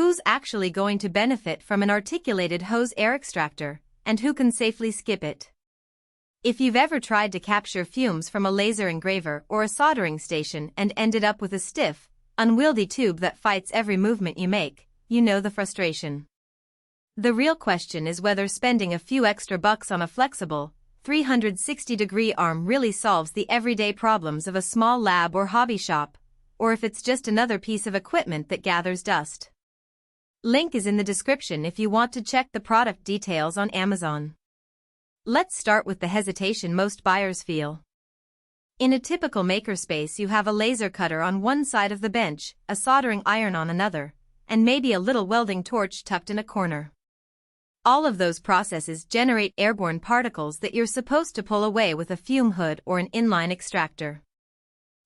Who's actually going to benefit from an articulated hose air extractor, and who can safely skip it? If you've ever tried to capture fumes from a laser engraver or a soldering station and ended up with a stiff, unwieldy tube that fights every movement you make, you know the frustration. The real question is whether spending a few extra bucks on a flexible, 360-degree arm really solves the everyday problems of a small lab or hobby shop, or if it's just another piece of equipment that gathers dust. Link is in the description if you want to check the product details on Amazon. Let's start with the hesitation most buyers feel. In a typical makerspace, you have a laser cutter on one side of the bench, a soldering iron on another, and maybe a little welding torch tucked in a corner. All of those processes generate airborne particles that you're supposed to pull away with a fume hood or an inline extractor.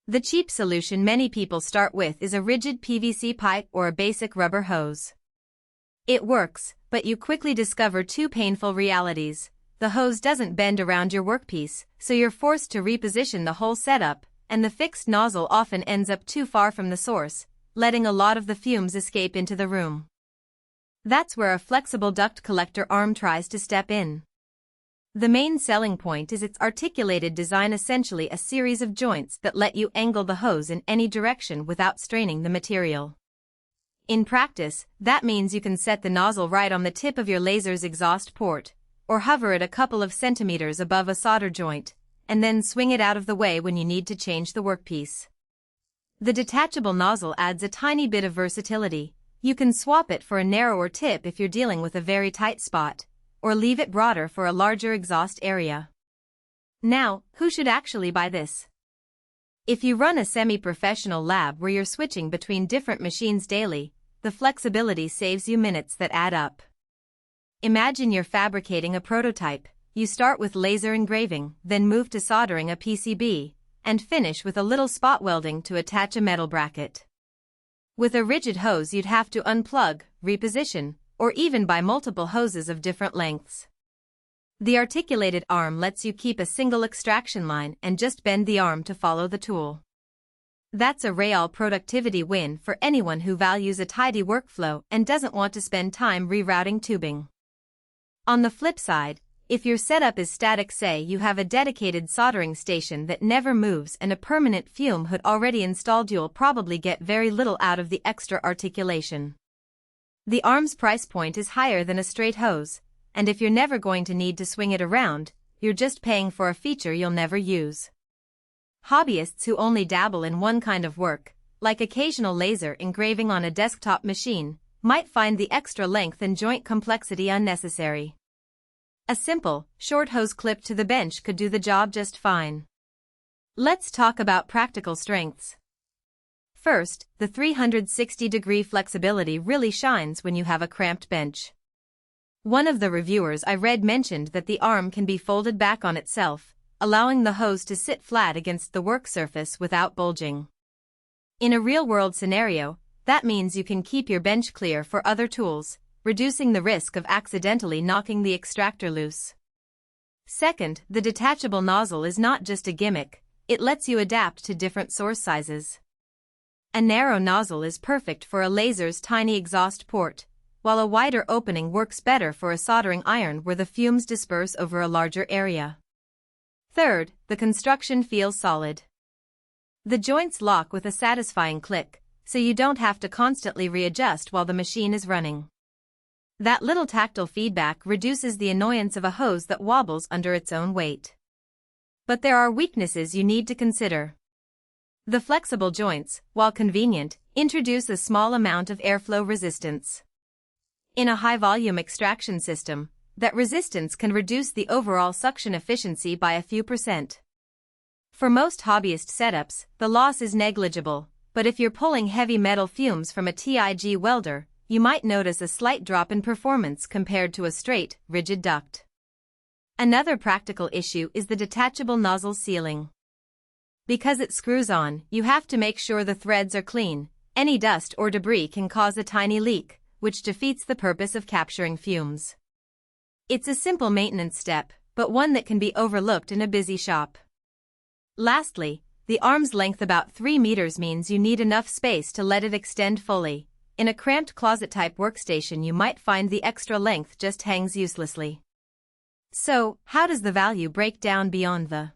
The cheap solution many people start with is a rigid PVC pipe or a basic rubber hose. It works, but you quickly discover two painful realities. The hose doesn't bend around your workpiece, so you're forced to reposition the whole setup, and the fixed nozzle often ends up too far from the source, letting a lot of the fumes escape into the room. That's where a flexible duct collector arm tries to step in. The main selling point is its articulated design, essentially a series of joints that let you angle the hose in any direction without straining the material. In practice, that means you can set the nozzle right on the tip of your laser's exhaust port, or hover it a couple of centimeters above a solder joint, and then swing it out of the way when you need to change the workpiece. The detachable nozzle adds a tiny bit of versatility. You can swap it for a narrower tip if you're dealing with a very tight spot, or leave it broader for a larger exhaust area. Now, who should actually buy this? If you run a semi-professional lab where you're switching between different machines daily, the flexibility saves you minutes that add up. Imagine you're fabricating a prototype. You start with laser engraving, then move to soldering a PCB, and finish with a little spot welding to attach a metal bracket. With a rigid hose, you'd have to unplug, reposition, or even buy multiple hoses of different lengths. The articulated arm lets you keep a single extraction line and just bend the arm to follow the tool. That's a real productivity win for anyone who values a tidy workflow and doesn't want to spend time rerouting tubing. On the flip side, if your setup is static, say you have a dedicated soldering station that never moves and a permanent fume hood already installed, you'll probably get very little out of the extra articulation. The arm's price point is higher than a straight hose, and if you're never going to need to swing it around, you're just paying for a feature you'll never use. Hobbyists who only dabble in one kind of work, like occasional laser engraving on a desktop machine, might find the extra length and joint complexity unnecessary. A simple, short hose clip to the bench could do the job just fine. Let's talk about practical strengths. First, the 360-degree flexibility really shines when you have a cramped bench. One of the reviewers I read mentioned that the arm can be folded back on itself, allowing the hose to sit flat against the work surface without bulging. In a real-world scenario, that means you can keep your bench clear for other tools, reducing the risk of accidentally knocking the extractor loose. Second, the detachable nozzle is not just a gimmick, it lets you adapt to different source sizes. A narrow nozzle is perfect for a laser's tiny exhaust port, while a wider opening works better for a soldering iron where the fumes disperse over a larger area. Third, the construction feels solid. The joints lock with a satisfying click, so you don't have to constantly readjust while the machine is running. That little tactile feedback reduces the annoyance of a hose that wobbles under its own weight. But there are weaknesses you need to consider. The flexible joints, while convenient, introduce a small amount of airflow resistance. In a high-volume extraction system, that resistance can reduce the overall suction efficiency by a few %. For most hobbyist setups, the loss is negligible, but if you're pulling heavy metal fumes from a TIG welder, you might notice a slight drop in performance compared to a straight, rigid duct. Another practical issue is the detachable nozzle sealing. Because it screws on, you have to make sure the threads are clean. Any dust or debris can cause a tiny leak, which defeats the purpose of capturing fumes. It's a simple maintenance step, but one that can be overlooked in a busy shop. Lastly, the arm's length, about 3 meters, means you need enough space to let it extend fully. in a cramped closet-type workstation you might find the extra length just hangs uselessly. So, how does the value break down beyond the